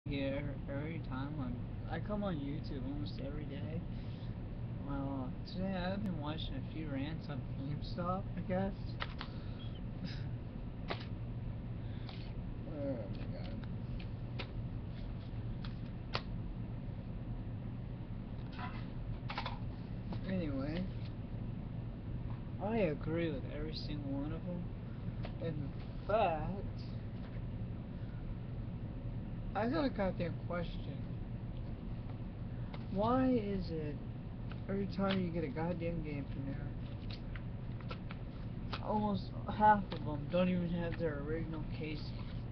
here every time I come on YouTube almost every day. Well, today I've been watching a few rants on GameStop, I guess. Oh my god. Anyway, I agree with every single one of them. In fact, I got a goddamn question. Why is it every time you get a goddamn game from there, almost half of them don't even have their original case?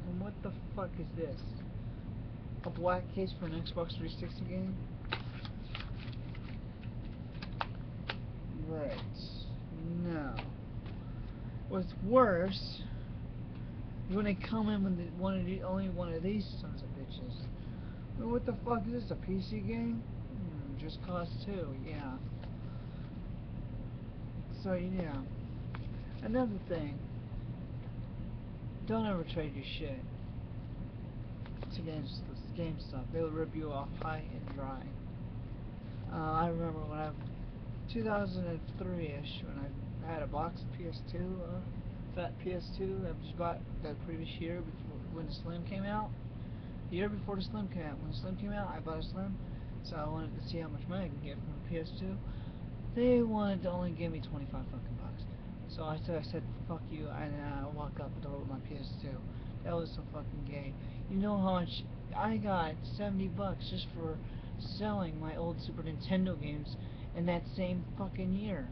And what the fuck is this? A black case for an Xbox 360 game? Right. No. What's worse is when they come in with only one of these sons of bitches. I mean, what the fuck is this? A PC game? Just cost two. Yeah. So yeah. Another thing. Don't ever trade your shit to GameStop. They'll rip you off high and dry. I remember when 2003-ish, when I had a box of PS2, fat PS2 I just bought the previous year before when the Slim came out. The year before the Slim came out. When the Slim came out, I bought a Slim, so I wanted to see how much money I could get from the PS2. They wanted to only give me 25 fucking bucks. So I said, fuck you, and I walked out the door with my PS2. That was so fucking gay. You know how much I got? 70 bucks just for selling my old Super Nintendo games in that same fucking year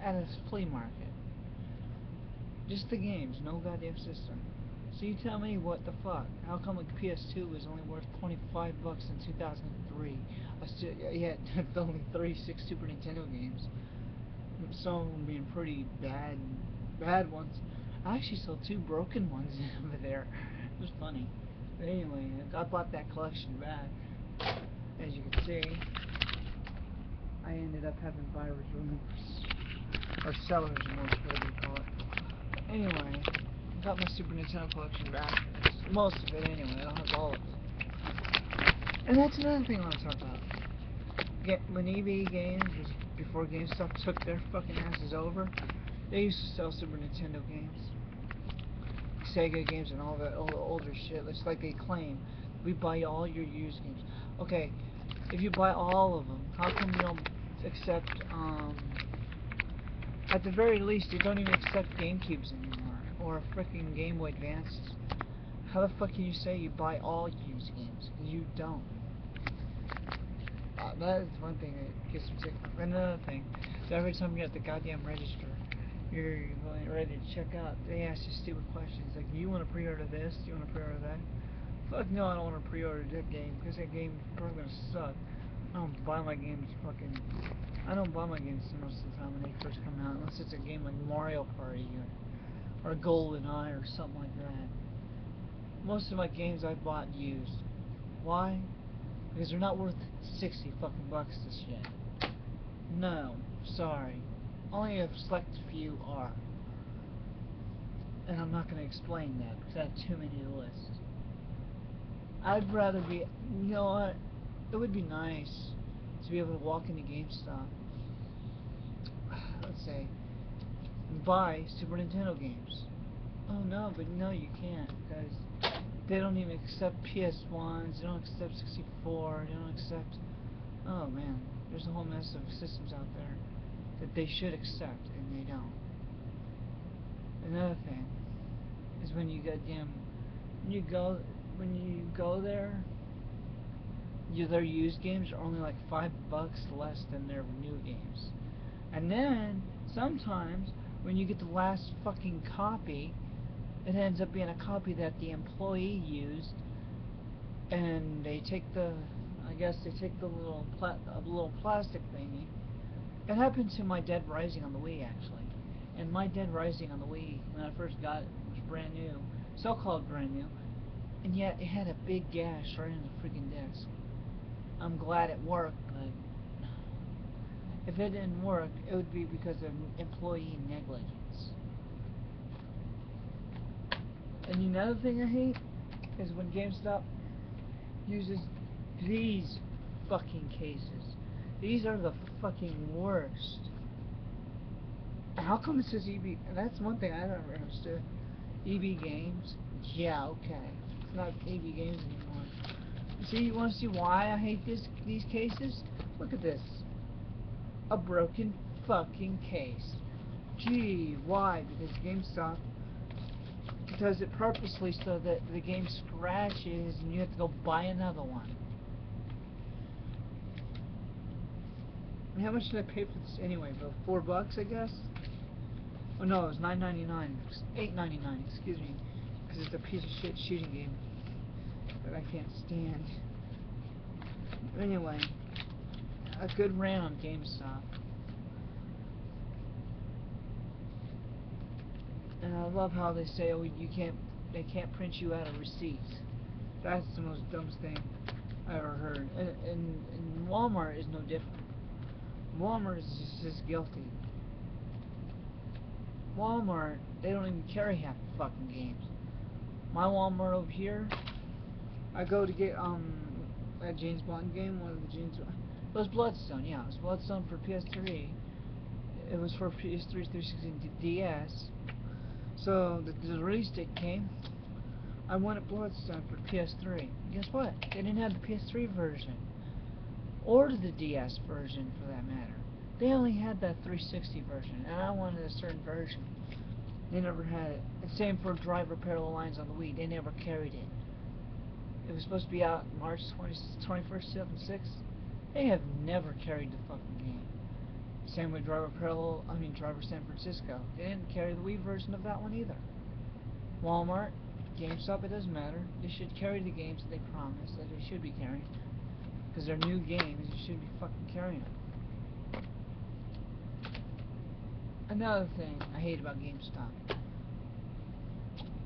at a flea market. Just the games, no goddamn system. So you tell me what the fuck? How come a PS2 was only worth 25 bucks in 2003? Yet only 36 Super Nintendo games. Some of them being pretty bad ones. I actually saw two broken ones over there. It was funny. But anyway, I bought that collection back. As you can see, I ended up having buyer's remorse. Or seller's remorse, whatever you call it. But anyway, I got my Super Nintendo collection back. Most of it anyway, I don't have all of it. And that's another thing I want to talk about. When EB Games was before GameStop took their fucking asses over, they used to sell Super Nintendo games, Sega games, and all that older shit. It's like they claim we buy all your used games. Okay, if you buy all of them, how come you don't accept? At the very least, you don't even accept GameCubes anymore or freaking Game Boy Advances. How the fuck can you say you buy all used games? You don't. That is one thing that gets me sick. Another thing, so every time you're at the goddamn register, you're going ready to check out, they ask you stupid questions like, do you want to pre-order this? Do you want to pre-order that? Fuck no, I don't want to pre-order that game because that game is probably gonna suck. I don't buy my games I don't buy my games most of the time when they first come out, unless it's a game like Mario Party or GoldenEye or something like that. Most of my games I bought used. Why? Because they're not worth 60 fucking bucks this shit. No, sorry. Only a select few are. And I'm not going to explain that because I have too many to list. I'd rather be, you know what? It would be nice to be able to walk into GameStop, let's say, and buy Super Nintendo games. Oh no, but no, you can't because they don't even accept PS1s, they don't accept 64, they don't accept... Oh man, there's a whole mess of systems out there that they should accept, and they don't. Another thing is when you when you go there, their used games are only like $5 less than their new games. And then sometimes when you get the last fucking copy, it ends up being a copy that the employee used, and they take I guess they take the little plastic thingy. It happened to my Dead Rising on the Wii actually, and my Dead Rising on the Wii when I first got it was brand new, so-called brand new, and yet it had a big gash right in the freaking disc. I'm glad it worked, but if it didn't work, it would be because of employee negligence. And another thing I hate is when GameStop uses these fucking cases. These are the fucking worst. How come it says EB? That's one thing I never understood. EB Games? Yeah, okay. It's not EB Games anymore. See, you want to see why I hate these cases? Look at this. A broken fucking case. Gee, why? Because GameStop does it purposely so that the game scratches and you have to go buy another one. And how much did I pay for this anyway? About $4, I guess. Oh no, it was $9.99, $8.99. Excuse me, because it's a piece of shit shooting game that I can't stand. Anyway, a good rant on GameStop. And I love how they say, oh, they can't print you out a receipt. That's the most dumbest thing I ever heard. And Walmart is no different. Walmart is just as guilty. Walmart, they don't even carry half the fucking games. My Walmart over here, I go to get that James Bond game, one of the James. It was Bloodstone, yeah, it was Bloodstone for PS3. It was for PS3, 360, and DS. So the release date came. I wanted Bloodstone for PS3. Guess what? They didn't have the PS3 version, or the DS version for that matter. They only had that 360 version, and I wanted a certain version. They never had it. And same for Driver Parallel Lines on the Wii. They never carried it. It was supposed to be out March 21st, 2006. They have never carried the fucking game. Same with Driver San Francisco. They didn't carry the Wii version of that one either. Walmart, GameStop, it doesn't matter. They should carry the games that they promised that they should be carrying. Because they're new games, you should be fucking carrying them. Another thing I hate about GameStop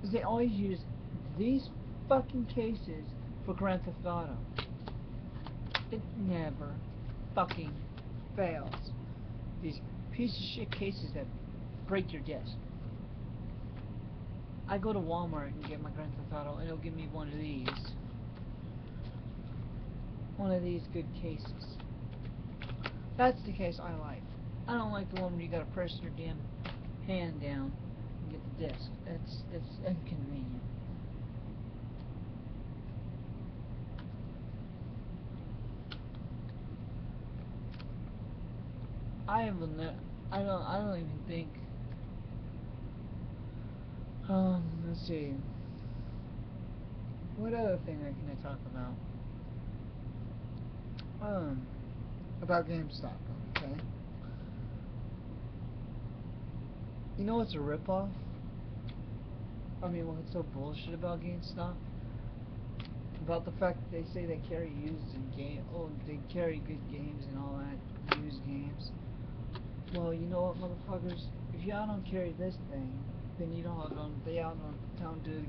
is they always use these fucking cases for Grand Theft Auto. It never fucking fails. These piece of shit cases that break your disc. I go to Walmart and get my Grand Theft Auto and it'll give me one of these. One of these good cases. That's the case I like. I don't like the one where you gotta press your damn hand down and get the disc. That's inconvenient. I don't even think. Let's see. What other thing can I talk about? About GameStop. Okay. You know what's a ripoff? I mean, what's so bullshit about GameStop? About the fact that they say they carry used they carry good games and all that, used games. Well, you know what, motherfuckers? If y'all don't carry this thing, then you don't do the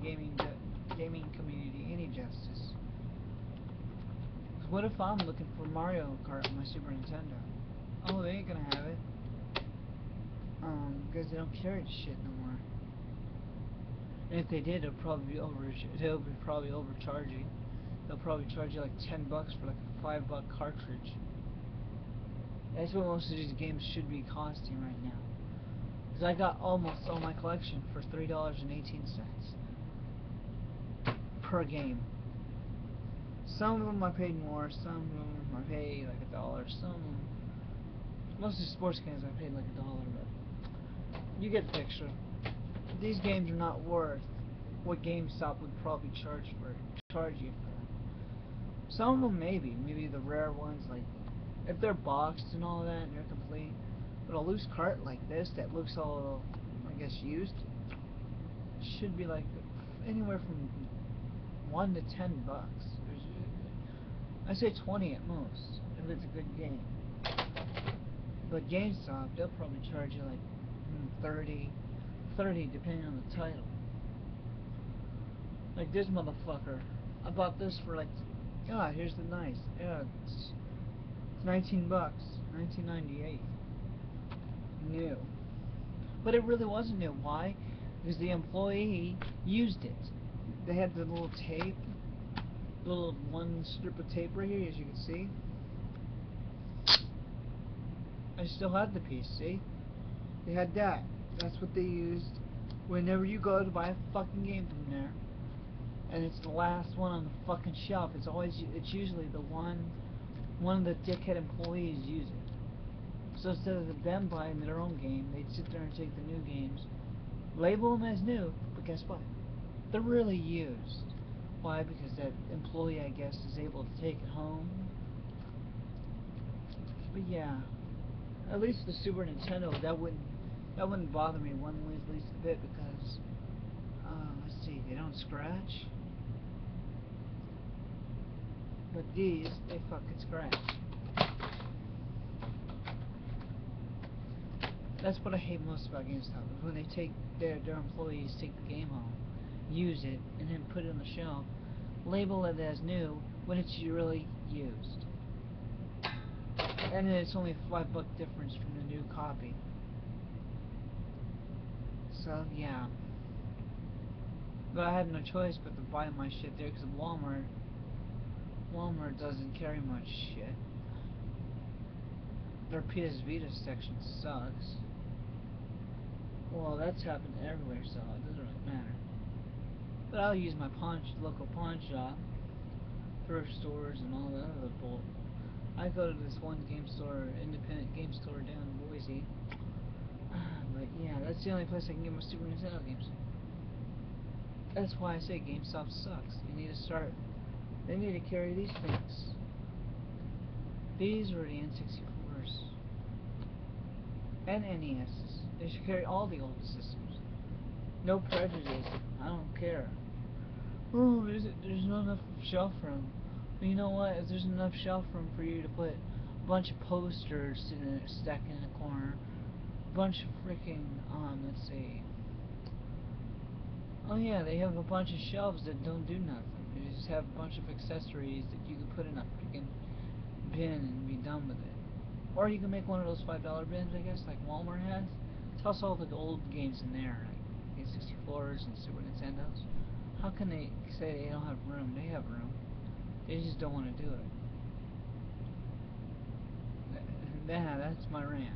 gaming community any justice. Cause what if I'm looking for Mario Kart on my Super Nintendo? Oh, they ain't gonna have it. Because they don't carry the shit no more. And if they did, they'll probably be overcharging. They'll probably charge you like $10 for like a $5 cartridge. That's what most of these games should be costing right now. Because I got almost all my collection for $3.18 per game. Some of them I paid more, some of them I paid like $1, most of the sports games I paid like $1, but you get the picture. These games are not worth what GameStop would probably charge you for. Some of them maybe the rare ones, like if they're boxed and all that and they're complete. But a loose cart like this that looks all, I guess, used, should be like anywhere from $1 to $10. I say 20 at most if it's a good game. But GameStop, they'll probably charge you like 30 depending on the title. Like this motherfucker, I bought this for like, here's the nice, it's $19, $19.98, new. But it really wasn't new. Why? Because the employee used it. They had the little tape little one strip of tape right here, as you can see. I still had the piece, see? They had that. That's what they used whenever you go to buy a fucking game from there. And it's the last one on the fucking shelf. It's usually the one of the dickhead employees use it. So instead of them buying their own game, they'd sit there and take the new games, label them as new, but guess what? They're really used. Why? Because that employee, I guess, is able to take it home. But yeah, at least the Super Nintendo, that wouldn't bother me one least bit, because let's see, they don't scratch. But these, they fucking scratch. That's what I hate most about GameStop, is when they take their employees take the game home, use it, and then put it on the shelf, label it as new when it's really used. And then it's only a $5 difference from the new copy. So yeah. But I had no choice but to buy my shit there, because Walmart doesn't carry much shit. Their PS Vita section sucks. Well, that's happened everywhere, so it doesn't really matter. But I'll use my local pawn shop, thrift stores, and all that other bull. I go to this one independent game store down in Boise. But yeah, that's the only place I can get my Super Nintendo games. That's why I say GameStop sucks. They need to carry these things. These are the N64s and NESs. They should carry all the old systems. No prejudice. I don't care. Oh, there's not enough shelf room. Well, you know what? If there's enough shelf room for you to put a bunch of posters stacked in the corner, a bunch of freaking let's see. Oh yeah, they have a bunch of shelves that don't do nothing. They just have a bunch of accessories that you can put in a freaking bin and be done with it. Or you can make one of those $5 bins, I guess, like Walmart has. Toss all the old games in there, like N64s and Super Nintendos. How can they say they don't have room? They have room. They just don't want to do it. Yeah, that's my rant.